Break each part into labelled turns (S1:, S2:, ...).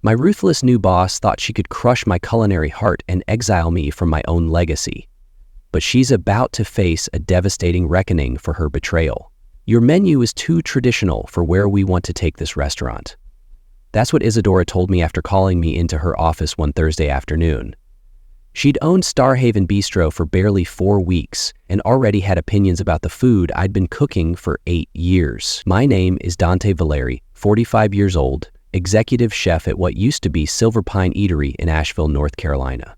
S1: My ruthless new boss thought she could crush my culinary heart and exile me from my own legacy. But she's about to face a devastating reckoning for her betrayal. Your menu is too traditional for where we want to take this restaurant. That's what Isadora told me after calling me into her office one Thursday afternoon. She'd owned Starhaven Bistro for barely 4 weeks and already had opinions about the food I'd been cooking for 8 years. My name is Dante Valeri, 45 years old, executive chef at what used to be Silver Pine Eatery in Asheville, North Carolina.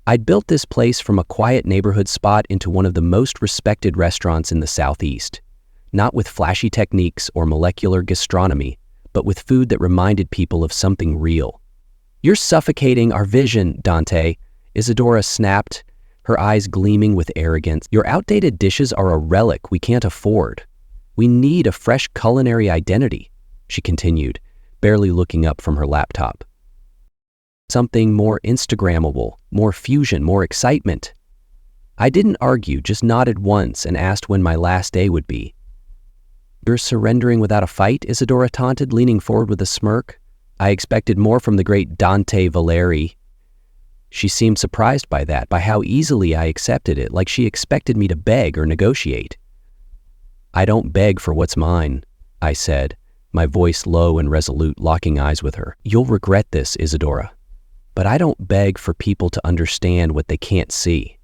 S1: I'd built this place from a quiet neighborhood spot into one of the most respected restaurants in the Southeast, not with flashy techniques or molecular gastronomy, but with food that reminded people of something real. "You're suffocating our vision, Dante," Isadora snapped, her eyes gleaming with arrogance. "Your outdated dishes are a relic we can't afford. We need a fresh culinary identity," she continued, barely looking up from her laptop. "Something more Instagrammable, more fusion, more excitement." I didn't argue, just nodded once and asked when my last day would be. "You're surrendering without a fight?" Isadora taunted, leaning forward with a smirk. I expected more from the great Dante Valeri. She seemed surprised by that, by how easily I accepted it, like she expected me to beg or negotiate. "I don't beg for what's mine," I said, my voice low and resolute, locking eyes with her. "You'll regret this, Isadora. But I don't beg for people to understand what they can't see.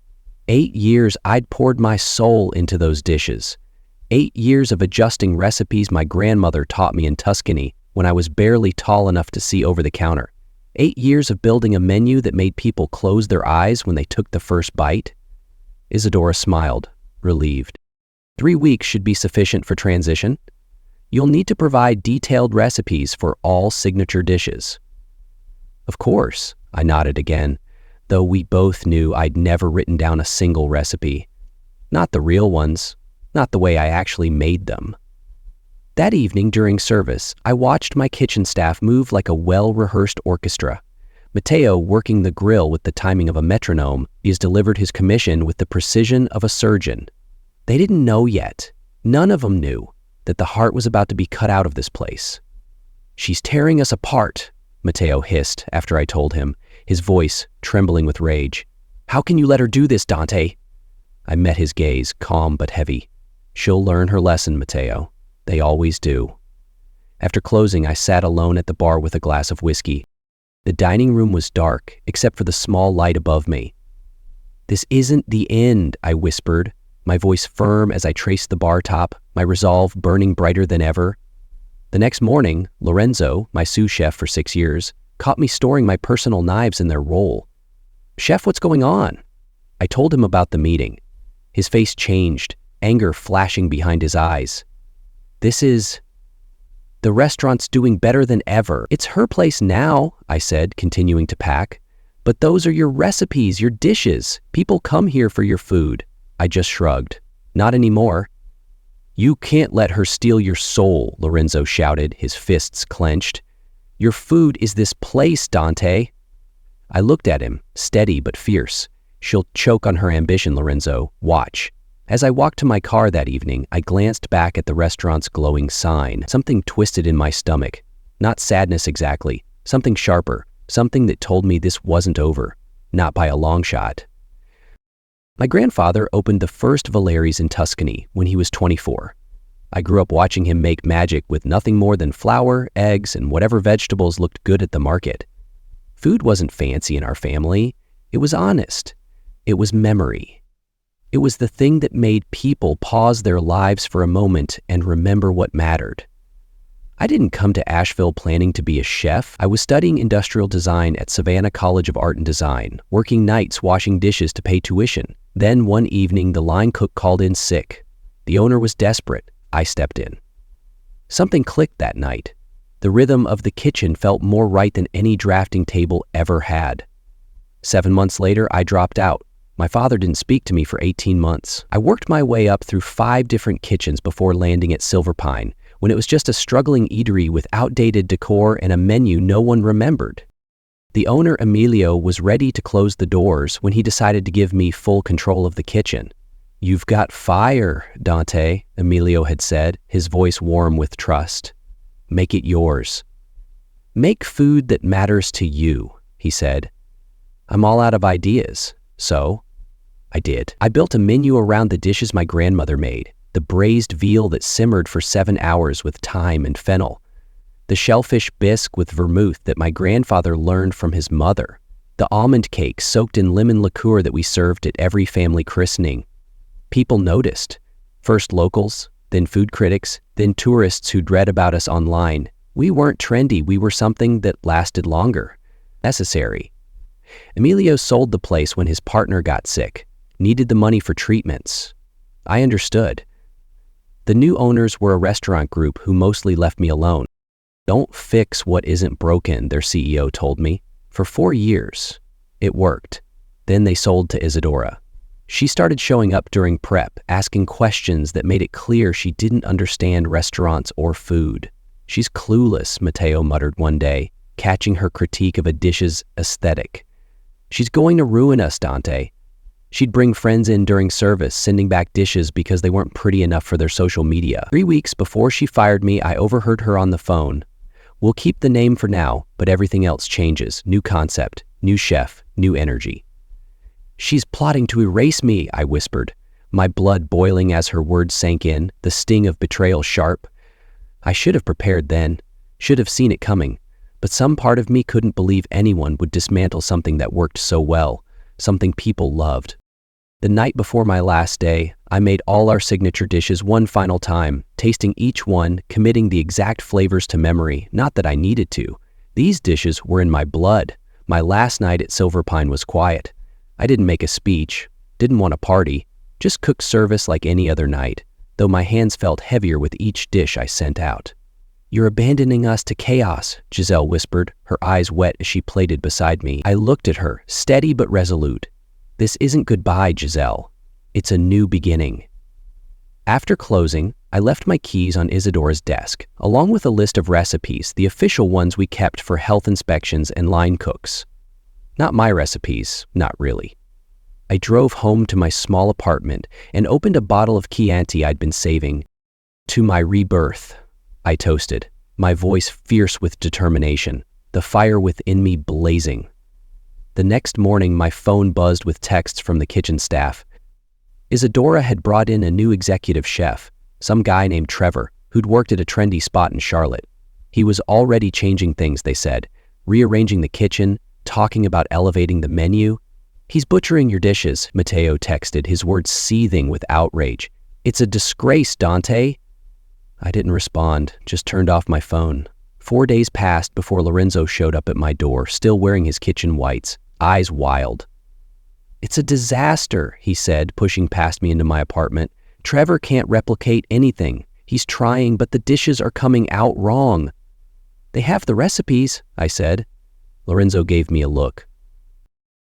S1: 8 years I'd poured my soul into those dishes. 8 years of adjusting recipes my grandmother taught me in Tuscany when I was barely tall enough to see over the counter. 8 years of building a menu that made people close their eyes when they took the first bite." Isadora smiled, relieved. 3 weeks should be sufficient for transition. You'll need to provide detailed recipes for all signature dishes." "Of course," I nodded again, though we both knew I'd never written down a single recipe. Not the real ones, not the way I actually made them. That evening during service, I watched my kitchen staff move like a well-rehearsed orchestra. Matteo, working the grill with the timing of a metronome, has delivered his commission with the precision of a surgeon. They didn't know yet, none of them knew, that the heart was about to be cut out of this place. "She's tearing us apart," Matteo hissed after I told him, his voice trembling with rage. "How can you let her do this, Dante?" I met his gaze, calm but heavy. "She'll learn her lesson, Matteo. They always do." After closing, I sat alone at the bar with a glass of whiskey. The dining room was dark, except for the small light above me. "This isn't the end," I whispered, my voice firm as I traced the bar top, my resolve burning brighter than ever. The next morning, Lorenzo, my sous chef for 6 years, caught me storing my personal knives in their roll. "Chef, what's going on?" I told him about the meeting. His face changed, anger flashing behind his eyes. The restaurant's doing better than ever. It's her place now," I said, continuing to pack. "But those are your recipes, your dishes. People come here for your food." I just shrugged. "Not anymore." "You can't let her steal your soul," Lorenzo shouted, his fists clenched. "Your food is this place, Dante." I looked at him, steady but fierce. "She'll choke on her ambition, Lorenzo. Watch." As I walked to my car that evening, I glanced back at the restaurant's glowing sign. Something twisted in my stomach. Not sadness exactly, something sharper, something that told me this wasn't over, not by a long shot. My grandfather opened the first Valeri's in Tuscany when he was 24. I grew up watching him make magic with nothing more than flour, eggs, and whatever vegetables looked good at the market. Food wasn't fancy in our family. It was honest. It was memory. It was the thing that made people pause their lives for a moment and remember what mattered. I didn't come to Asheville planning to be a chef. I was studying industrial design at Savannah College of Art and Design, working nights washing dishes to pay tuition. Then one evening, the line cook called in sick. The owner was desperate. I stepped in. Something clicked that night. The rhythm of the kitchen felt more right than any drafting table ever had. 7 months later, I dropped out. My father didn't speak to me for 18 months. I worked my way up through 5 different kitchens before landing at Silver Pine, when it was just a struggling eatery with outdated decor and a menu no one remembered. The owner, Emilio, was ready to close the doors when he decided to give me full control of the kitchen. "You've got fire, Dante," Emilio had said, his voice warm with trust. "Make it yours." Make food that matters to you, he said. I'm all out of ideas, so I did. I built a menu around the dishes my grandmother made, the braised veal that simmered for 7 hours with thyme and fennel, the shellfish bisque with vermouth that my grandfather learned from his mother, the almond cake soaked in lemon liqueur that we served at every family christening. People noticed. First locals, then food critics, then tourists who'd read about us online. We weren't trendy, we were something that lasted longer. Necessary. Emilio sold the place when his partner got sick, needed the money for treatments. I understood. The new owners were a restaurant group who mostly left me alone. Don't fix what isn't broken, their CEO told me. For 4 years, it worked. Then they sold to Isadora. She started showing up during prep, asking questions that made it clear she didn't understand restaurants or food. She's clueless, Matteo muttered one day, catching her critique of a dish's aesthetic. She's going to ruin us, Dante. She'd bring friends in during service, sending back dishes because they weren't pretty enough for their social media. 3 weeks before she fired me, I overheard her on the phone. We'll keep the name for now, but everything else changes. New concept, new chef, new energy. She's plotting to erase me, I whispered, my blood boiling as her words sank in, the sting of betrayal sharp. I should have prepared then, should have seen it coming, but some part of me couldn't believe anyone would dismantle something that worked so well, something people loved. The night before my last day, I made all our signature dishes one final time, tasting each one, committing the exact flavors to memory, not that I needed to. These dishes were in my blood. My last night at Silver Pine was quiet. I didn't make a speech, didn't want a party, just cooked service like any other night, though my hands felt heavier with each dish I sent out. You're abandoning us to chaos, Giselle whispered, her eyes wet as she plated beside me. I looked at her, steady but resolute. This isn't goodbye, Giselle. It's a new beginning. After closing, I left my keys on Isadora's desk, along with a list of recipes, the official ones we kept for health inspections and line cooks. Not my recipes, not really. I drove home to my small apartment and opened a bottle of Chianti I'd been saving. To my rebirth, I toasted, my voice fierce with determination, the fire within me blazing. The next morning, my phone buzzed with texts from the kitchen staff. Isadora had brought in a new executive chef, some guy named Trevor, who'd worked at a trendy spot in Charlotte. He was already changing things, they said, rearranging the kitchen, talking about elevating the menu. He's butchering your dishes, Matteo texted, his words seething with outrage. It's a disgrace, Dante. I didn't respond, just turned off my phone. 4 days passed before Lorenzo showed up at my door, still wearing his kitchen whites, eyes wild. It's a disaster, he said, pushing past me into my apartment. Trevor can't replicate anything. He's trying, but the dishes are coming out wrong. They have the recipes, I said. Lorenzo gave me a look.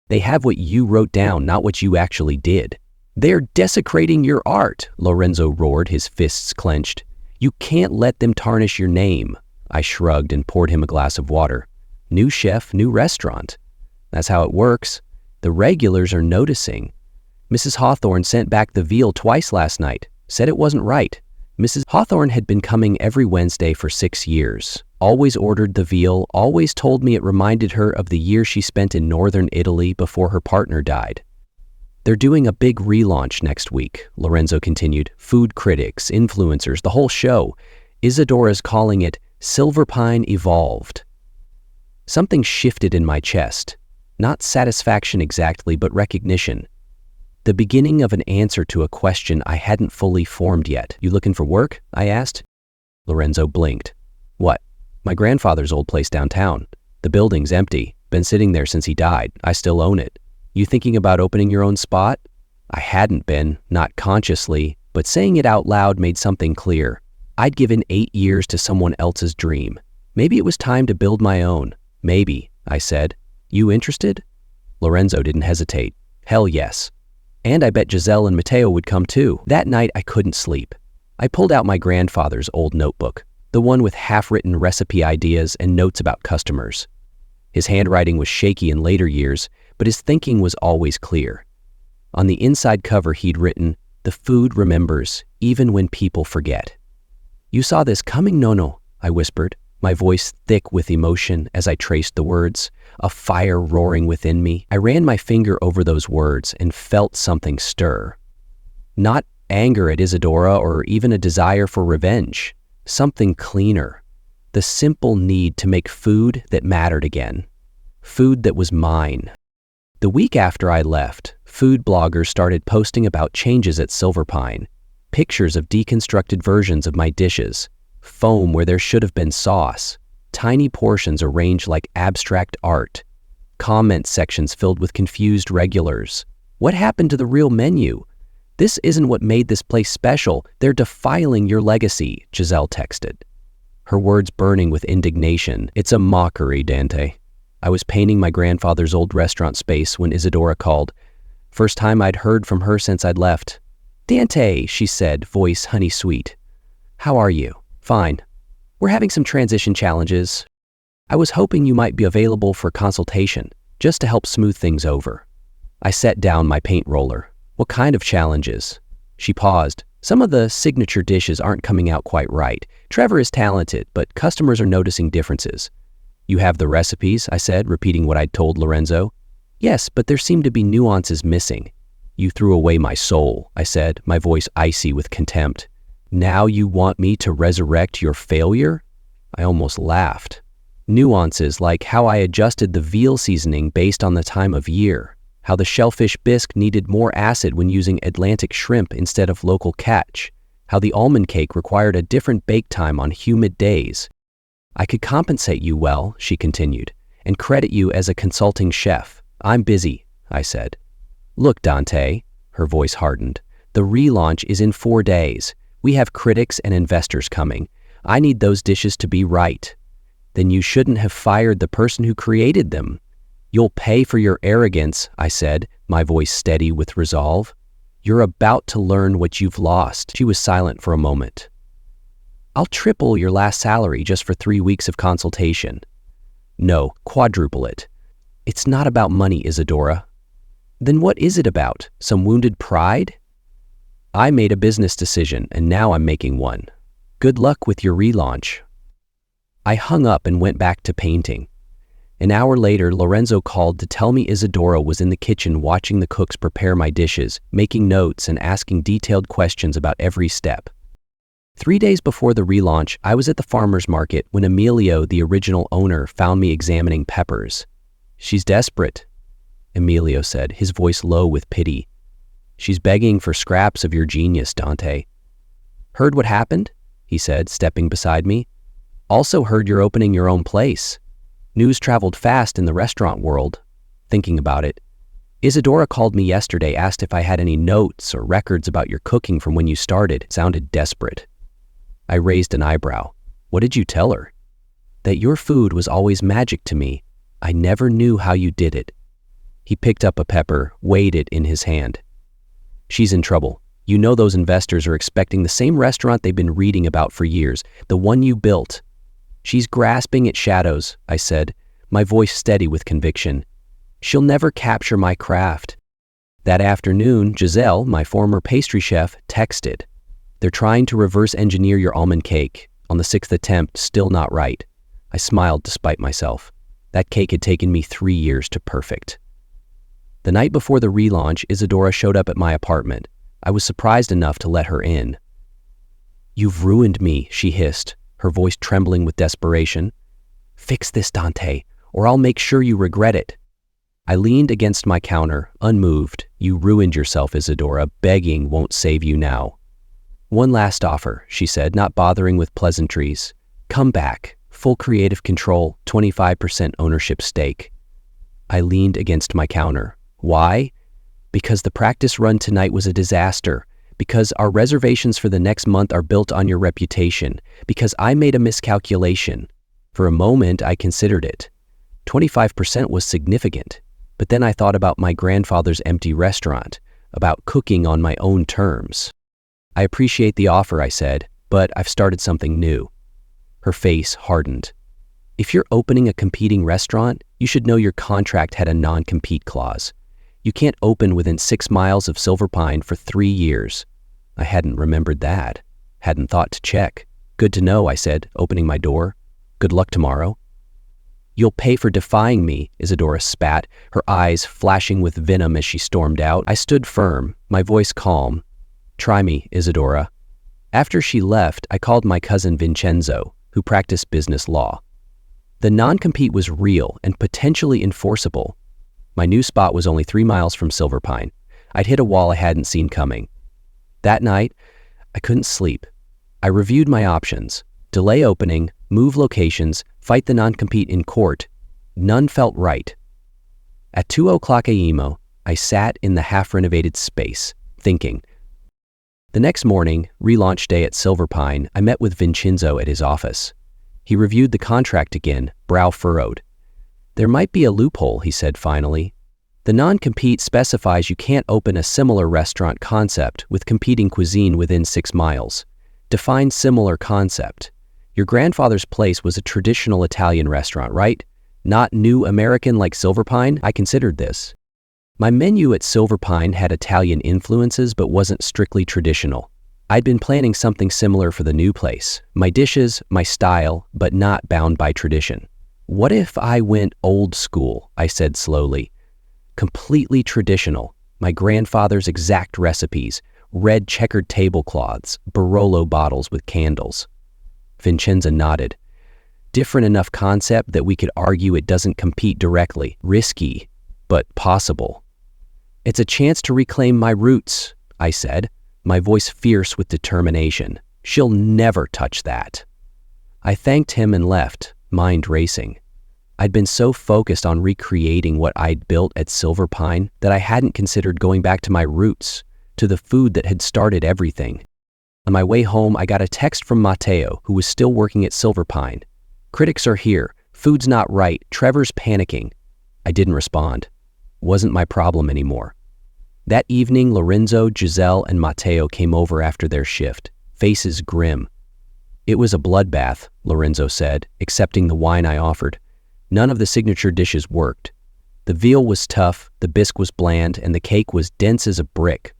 S1: They have what you wrote down, not what you actually did. They're desecrating your art, Lorenzo roared, his fists clenched. You can't let them tarnish your name. I shrugged and poured him a glass of water. New chef, new restaurant. That's how it works. The regulars are noticing. Mrs. Hawthorne sent back the veal twice last night, said it wasn't right. Mrs. Hawthorne had been coming every Wednesday for 6 years, always ordered the veal, always told me it reminded her of the year she spent in northern Italy before her partner died. They're doing a big relaunch next week, Lorenzo continued. Food critics, influencers, the whole show. Isadora's calling it Silver Pine Evolved. Something shifted in my chest. Not satisfaction exactly, but recognition. The beginning of an answer to a question I hadn't fully formed yet. You looking for work? I asked. Lorenzo blinked. What? My grandfather's old place downtown. The building's empty. Been sitting there since he died. I still own it. You thinking about opening your own spot? I hadn't been, not consciously, but saying it out loud made something clear. I'd given 8 years to someone else's dream. Maybe it was time to build my own. Maybe, I said. You interested? Lorenzo didn't hesitate. Hell yes. And I bet Giselle and Matteo would come too. That night I couldn't sleep. I pulled out my grandfather's old notebook, the one with half-written recipe ideas and notes about customers. His handwriting was shaky in later years, but his thinking was always clear. On the inside cover he'd written, "The food remembers, even when people forget." You saw this coming, Nono, I whispered. my voice thick with emotion as I traced the words, a fire roaring within me. I ran my finger over those words and felt something stir. Not anger at Isadora or even a desire for revenge. Something cleaner. The simple need to make food that mattered again. Food that was mine. The week after I left, food bloggers started posting about changes at Silverpine. Pictures of deconstructed versions of my dishes. Foam where there should have been sauce. Tiny portions arranged like abstract art. Comment sections filled with confused regulars. What happened to the real menu? This isn't what made this place special. They're defiling your legacy, Giselle texted. Her words burning with indignation. It's a mockery, Dante. I was painting my grandfather's old restaurant space when Isadora called. First time I'd heard from her since I'd left. Dante, she said, voice honey sweet. How are you? Fine. We're having some transition challenges. I was hoping you might be available for consultation, just to help smooth things over. I set down my paint roller. What kind of challenges? She paused. Some of the signature dishes aren't coming out quite right. Trevor is talented, but customers are noticing differences. You have the recipes, I said, repeating what I'd told Lorenzo. Yes, but there seem to be nuances missing. You threw away my soul, I said, my voice icy with contempt. Now you want me to resurrect your failure? I almost laughed. Nuances like how I adjusted the veal seasoning based on the time of year, how the shellfish bisque needed more acid when using Atlantic shrimp instead of local catch, how the almond cake required a different bake time on humid days. I could compensate you well, she continued, and credit you as a consulting chef. I'm busy, I said. Look, Dante, her voice hardened, the relaunch is in 4 days. We have critics and investors coming. I need those dishes to be right. Then you shouldn't have fired the person who created them. You'll pay for your arrogance, I said, my voice steady with resolve. You're about to learn what you've lost. She was silent for a moment. I'll triple your last salary just for 3 weeks of consultation. No, quadruple it. It's not about money, Isadora. Then what is it about? Some wounded pride? I made a business decision, and now I'm making one. Good luck with your relaunch. I hung up and went back to painting. An hour later, Lorenzo called to tell me Isadora was in the kitchen watching the cooks prepare my dishes, making notes and asking detailed questions about every step. 3 days before the relaunch, I was at the farmer's market when Emilio, the original owner, found me examining peppers. She's desperate, Emilio said, his voice low with pity. She's begging for scraps of your genius, Dante. Heard what happened? He said, stepping beside me. Also heard you're opening your own place. News traveled fast in the restaurant world. Thinking about it, Isadora called me yesterday, asked if I had any notes or records about your cooking from when you started. Sounded desperate. I raised an eyebrow. What did you tell her? That your food was always magic to me. I never knew how you did it. He picked up a pepper, weighed it in his hand. She's in trouble. You know those investors are expecting the same restaurant they've been reading about for years, the one you built. She's grasping at shadows, I said, my voice steady with conviction. She'll never capture my craft. That afternoon, Giselle, my former pastry chef, texted. They're trying to reverse engineer your almond cake. On the 6th attempt, still not right. I smiled despite myself. That cake had taken me 3 years to perfect. The night before the relaunch, Isadora showed up at my apartment. I was surprised enough to let her in. You've ruined me, she hissed, her voice trembling with desperation. Fix this, Dante, or I'll make sure you regret it. I leaned against my counter, unmoved. You ruined yourself, Isadora. Begging won't save you now. One last offer, she said, not bothering with pleasantries. Come back. Full creative control, 25% ownership stake. I leaned against my counter. Why? Because the practice run tonight was a disaster. Because our reservations for the next month are built on your reputation. Because I made a miscalculation. For a moment, I considered it. 25% was significant. But then I thought about my grandfather's empty restaurant, about cooking on my own terms. I appreciate the offer, I said, but I've started something new. Her face hardened. If you're opening a competing restaurant, you should know your contract had a non-compete clause. You can't open within 6 miles of Silverpine for 3 years. I hadn't remembered that. Hadn't thought to check. Good to know, I said, opening my door. Good luck tomorrow. You'll pay for defying me, Isadora spat, her eyes flashing with venom as she stormed out. I stood firm, my voice calm. Try me, Isadora. After she left, I called my cousin Vincenzo, who practiced business law. The non-compete was real and potentially enforceable. My new spot was only 3 miles from Silver Pine. I'd hit a wall I hadn't seen coming. That night, I couldn't sleep. I reviewed my options. Delay opening, move locations, fight the non-compete in court. None felt right. At 2:00 a.m., I sat in the half-renovated space, thinking. The next morning, relaunch day at Silver Pine, I met with Vincenzo at his office. He reviewed the contract again, brow furrowed. There might be a loophole, he said finally. The non-compete specifies you can't open a similar restaurant concept with competing cuisine within 6 miles. Define similar concept. Your grandfather's place was a traditional Italian restaurant, right? Not new American like Silver Pine? I considered this. My menu at Silver Pine had Italian influences but wasn't strictly traditional. I'd been planning something similar for the new place. My dishes, my style, but not bound by tradition. What if I went old school? I said slowly. Completely traditional. My grandfather's exact recipes, red checkered tablecloths, Barolo bottles with candles. Vincenzo nodded. Different enough concept that we could argue it doesn't compete directly. Risky, but possible. It's a chance to reclaim my roots, I said, my voice fierce with determination. She'll never touch that. I thanked him and left, mind racing. I'd been so focused on recreating what I'd built at Silver Pine that I hadn't considered going back to my roots, to the food that had started everything. On my way home, I got a text from Matteo, who was still working at Silver Pine. Critics are here. Food's not right. Trevor's panicking. I didn't respond. Wasn't my problem anymore. That evening, Lorenzo, Giselle, and Matteo came over after their shift, faces grim. It was a bloodbath, Lorenzo said, accepting the wine I offered. None of the signature dishes worked. The veal was tough, the bisque was bland, and the cake was dense as a brick.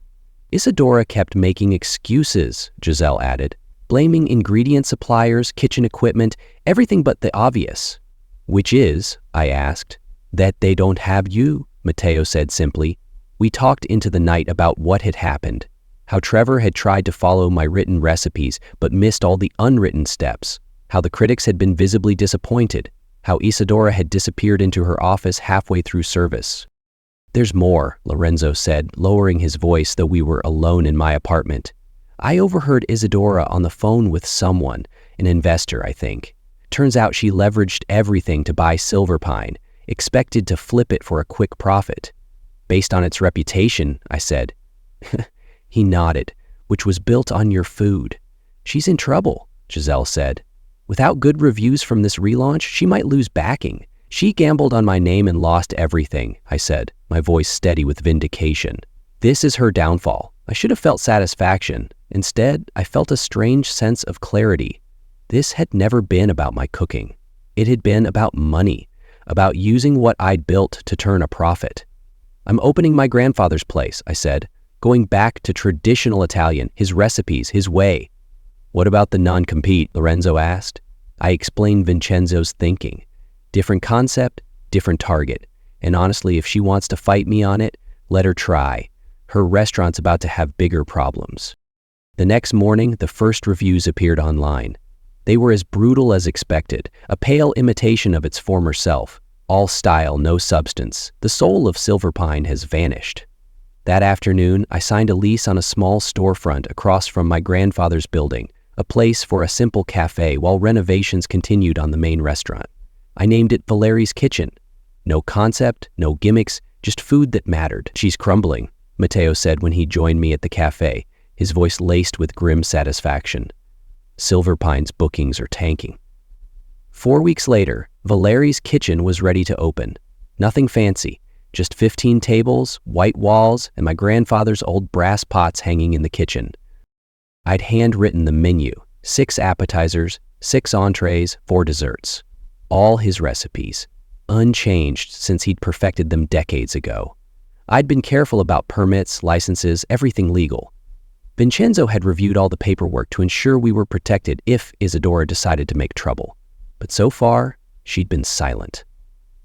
S1: Isadora kept making excuses, Giselle added, blaming ingredient suppliers, kitchen equipment, everything but the obvious. Which is, I asked. That they don't have you, Matteo said simply. We talked into the night about what had happened, how Trevor had tried to follow my written recipes but missed all the unwritten steps, how the critics had been visibly disappointed, how Isadora had disappeared into her office halfway through service. There's more, Lorenzo said, lowering his voice though we were alone in my apartment. I overheard Isadora on the phone with someone, an investor, I think. Turns out she leveraged everything to buy Silver Pine, expected to flip it for a quick profit. Based on its reputation, I said. He nodded, which was built on your food. She's in trouble, Giselle said. Without good reviews from this relaunch, she might lose backing. She gambled on my name and lost everything, I said, my voice steady with vindication. This is her downfall. I should have felt satisfaction. Instead, I felt a strange sense of clarity. This had never been about my cooking. It had been about money, about using what I'd built to turn a profit. I'm opening my grandfather's place, I said, going back to traditional Italian, his recipes, his way. What about the non-compete? Lorenzo asked. I explained Vincenzo's thinking. Different concept, different target. And honestly, if she wants to fight me on it, let her try. Her restaurant's about to have bigger problems. The next morning, the first reviews appeared online. They were as brutal as expected, a pale imitation of its former self. All style, no substance. The soul of Silver Pine has vanished. That afternoon, I signed a lease on a small storefront across from my grandfather's building, a place for a simple cafe while renovations continued on the main restaurant. I named it Valeri's Kitchen. No concept, no gimmicks, just food that mattered. She's crumbling, Matteo said when he joined me at the cafe, his voice laced with grim satisfaction. Silver Pine's bookings are tanking. 4 weeks later, Valeri's Kitchen was ready to open. Nothing fancy, just 15 tables, white walls, and my grandfather's old brass pots hanging in the kitchen. I'd handwritten the menu, 6 appetizers, 6 entrees, 4 desserts. All his recipes, unchanged since he'd perfected them decades ago. I'd been careful about permits, licenses, everything legal. Vincenzo had reviewed all the paperwork to ensure we were protected if Isadora decided to make trouble. But so far, she'd been silent.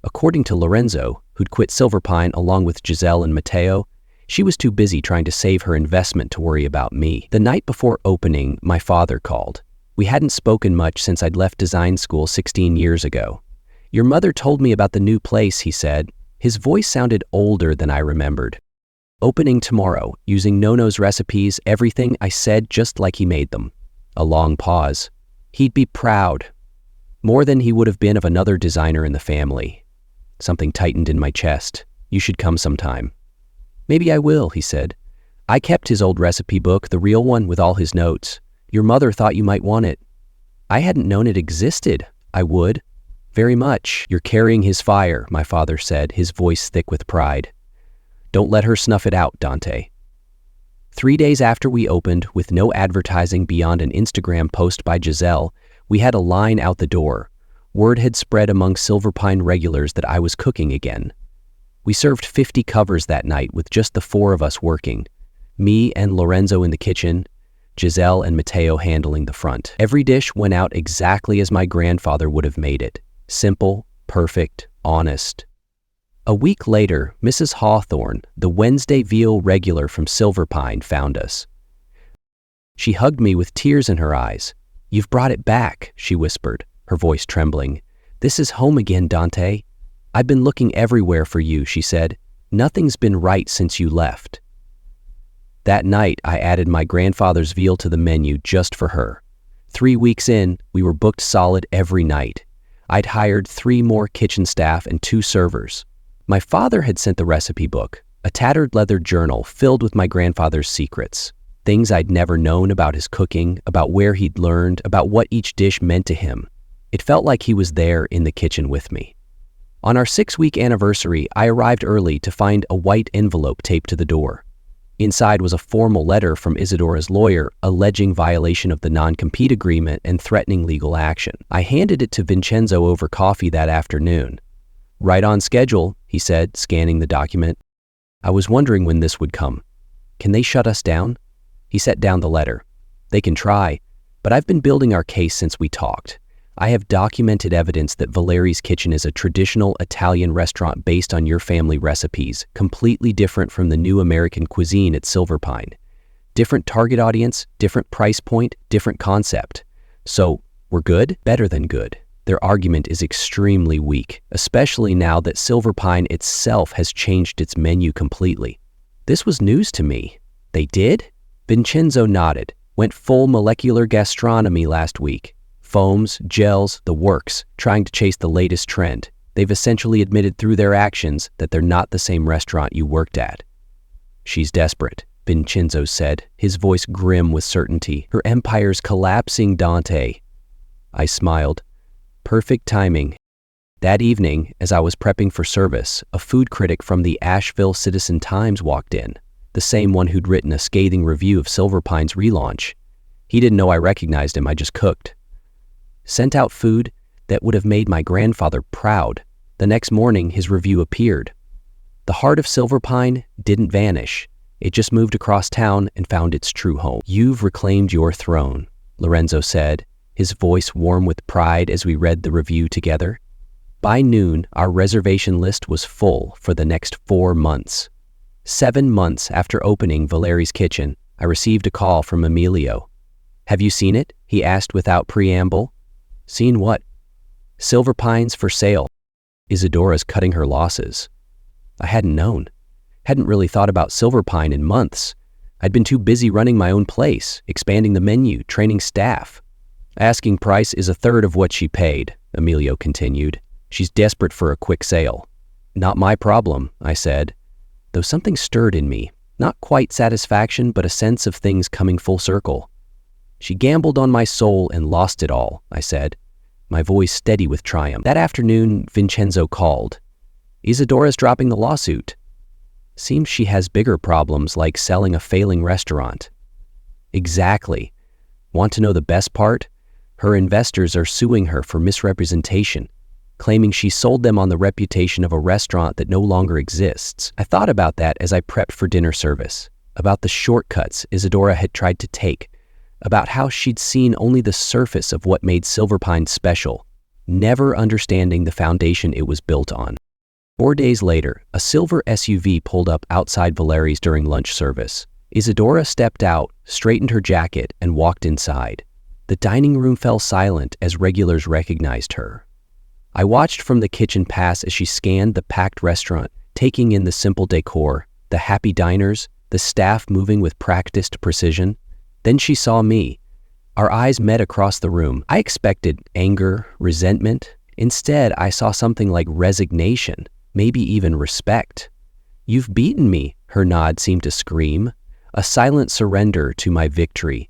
S1: According to Lorenzo, who'd quit Silverpine along with Giselle and Matteo, she was too busy trying to save her investment to worry about me. The night before opening, my father called. We hadn't spoken much since I'd left design school 16 years ago. "Your mother told me about the new place," he said. His voice sounded older than I remembered. "Opening tomorrow, using Nono's recipes, everything," I said, just like he made them. A long pause. "He'd be proud. More than he would have been of another designer in the family." Something tightened in my chest. "You should come sometime." "Maybe I will," he said. "I kept his old recipe book, the real one with all his notes. Your mother thought you might want it." I hadn't known it existed. "I would. Very much." "You're carrying his fire," my father said, his voice thick with pride. "Don't let her snuff it out, Dante." 3 days after we opened, with no advertising beyond an Instagram post by Giselle, we had a line out the door. Word had spread among Silverpine regulars that I was cooking again. We served 50 covers that night with just the 4 of us working. Me and Lorenzo in the kitchen, Giselle and Matteo handling the front. Every dish went out exactly as my grandfather would have made it. Simple, perfect, honest. A week later, Mrs. Hawthorne, the Wednesday veal regular from Silverpine, found us. She hugged me with tears in her eyes. "You've brought it back," she whispered, her voice trembling. "This is home again, Dante. I've been looking everywhere for you," she said. "Nothing's been right since you left." That night, I added my grandfather's veal to the menu just for her. 3 weeks in, we were booked solid every night. I'd hired 3 more kitchen staff and 2 servers. My father had sent the recipe book, a tattered leather journal filled with my grandfather's secrets, things I'd never known about his cooking, about where he'd learned, about what each dish meant to him. It felt like he was there in the kitchen with me. On our 6-week anniversary, I arrived early to find a white envelope taped to the door. Inside was a formal letter from Isadora's lawyer alleging violation of the non-compete agreement and threatening legal action. I handed it to Vincenzo over coffee that afternoon. "Right on schedule," he said, scanning the document. "I was wondering when this would come. Can they shut us down?" He set down the letter. "They can try, but I've been building our case since we talked. I have documented evidence that Valeri's Kitchen is a traditional Italian restaurant based on your family recipes, completely different from the new American cuisine at Silverpine. Different target audience, different price point, different concept. So, we're good? Better than good." Their argument is extremely weak, especially now that Silverpine itself has changed its menu completely. This was news to me. "They did?" Vincenzo nodded. "Went full molecular gastronomy last week. Foams, gels, the works, trying to chase the latest trend. They've essentially admitted through their actions that they're not the same restaurant you worked at." "She's desperate," Vincenzo said, his voice grim with certainty. "Her empire's collapsing, Dante." I smiled. Perfect timing. That evening, as I was prepping for service, a food critic from the Asheville Citizen-Times walked in, the same one who'd written a scathing review of Silverpine's relaunch. He didn't know I recognized him, I just cooked. Sent out food that would have made my grandfather proud. The next morning, his review appeared. The heart of Silverpine didn't vanish. It just moved across town and found its true home. "You've reclaimed your throne," Lorenzo said, his voice warm with pride as we read the review together. By noon, our reservation list was full for the next 4 months. 7 months after opening Valeri's Kitchen, I received a call from Emilio. "Have you seen it?" he asked without preamble. "Seen what?" "Silverpine's for sale. Isadora's cutting her losses." I hadn't known. Hadn't really thought about Silverpine in months. I'd been too busy running my own place, expanding the menu, training staff. "Asking price is 1/3 of what she paid," Emilio continued. "She's desperate for a quick sale." "Not my problem," I said, though something stirred in me. Not quite satisfaction, but a sense of things coming full circle. "She gambled on my soul and lost it all," I said, my voice steady with triumph. That afternoon, Vincenzo called. "Isadora's dropping the lawsuit. Seems she has bigger problems like selling a failing restaurant." "Exactly. Want to know the best part? Her investors are suing her for misrepresentation, claiming she sold them on the reputation of a restaurant that no longer exists." I thought about that as I prepped for dinner service, about the shortcuts Isadora had tried to take, about how she'd seen only the surface of what made Silverpine special. never understanding the foundation it was built on. 4 days later, a silver SUV pulled up outside Valeri's during lunch service. Isadora stepped out, straightened her jacket, and walked inside. The dining room fell silent as regulars recognized her. I watched from the kitchen pass as she scanned the packed restaurant, taking in the simple decor, the happy diners, the staff moving with practiced precision. Then she saw me. Our eyes met across the room. I expected anger, resentment. Instead, I saw something like resignation, maybe even respect. "You've beaten me," her nod seemed to scream, a silent surrender to my victory.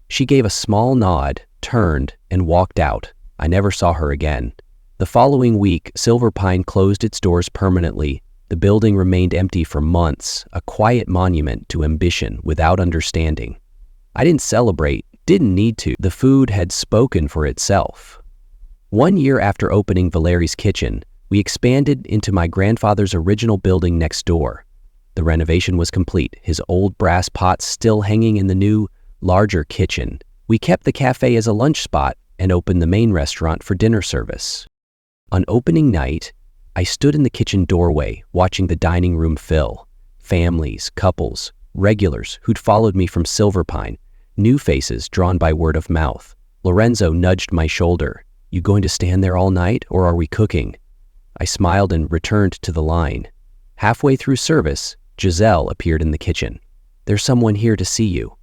S1: She gave a small nod, turned, and walked out. I never saw her again. The following week, Silver Pine closed its doors permanently. The building remained empty for months, a quiet monument to ambition without understanding. I didn't celebrate, didn't need to. The food had spoken for itself. 1 year after opening Valeri's Kitchen, we expanded into my grandfather's original building next door. The renovation was complete, his old brass pots still hanging in the new, larger kitchen. We kept the cafe as a lunch spot and opened the main restaurant for dinner service. On opening night, I stood in the kitchen doorway watching the dining room fill. Families, couples, regulars who'd followed me from Silver Pine, new faces drawn by word of mouth. Lorenzo nudged my shoulder. "You going to stand there all night, or are we cooking?" I smiled and returned to the line. Halfway through service, Giselle appeared in the kitchen. "There's someone here to see you."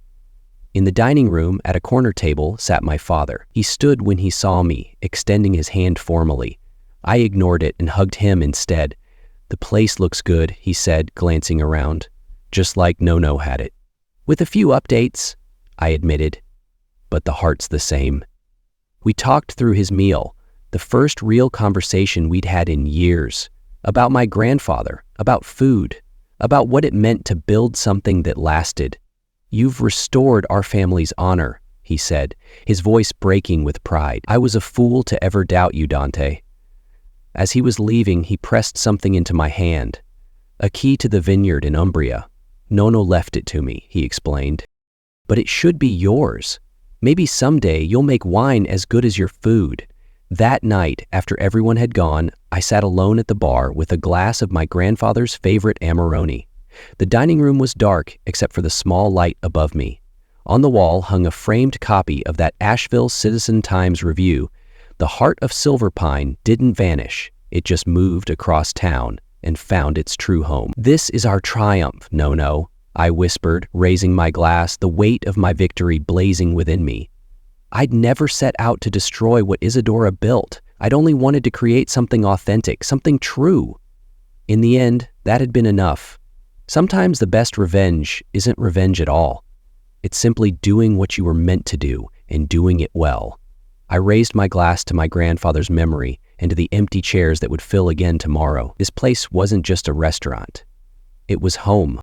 S1: In the dining room, at a corner table, sat my father. He stood when he saw me, extending his hand formally. I ignored it and hugged him instead. "The place looks good," he said, glancing around. "Just like Nono had it." "With a few updates," I admitted. "But the heart's the same." We talked through his meal, the first real conversation we'd had in years, about my grandfather, about food, about what it meant to build something that lasted. "You've restored our family's honor," he said, his voice breaking with pride. "I was a fool to ever doubt you, Dante." As he was leaving, he pressed something into my hand. "A key to the vineyard in Umbria. Nono left it to me," he explained. "But it should be yours. Maybe someday you'll make wine as good as your food." That night, after everyone had gone, I sat alone at the bar with a glass of my grandfather's favorite Amarone. The dining room was dark except for the small light above me. On the wall hung a framed copy of that Asheville Citizen-Times review. The heart of Silver Pine didn't vanish. It just moved across town and found its true home. "This is our triumph, Nono," I whispered, raising my glass, the weight of my victory blazing within me. I'd never set out to destroy what Isadora built. I'd only wanted to create something authentic, something true. In the end, that had been enough. Sometimes the best revenge isn't revenge at all. It's simply doing what you were meant to do and doing it well. I raised my glass to my grandfather's memory and to the empty chairs that would fill again tomorrow. This place wasn't just a restaurant. It was home.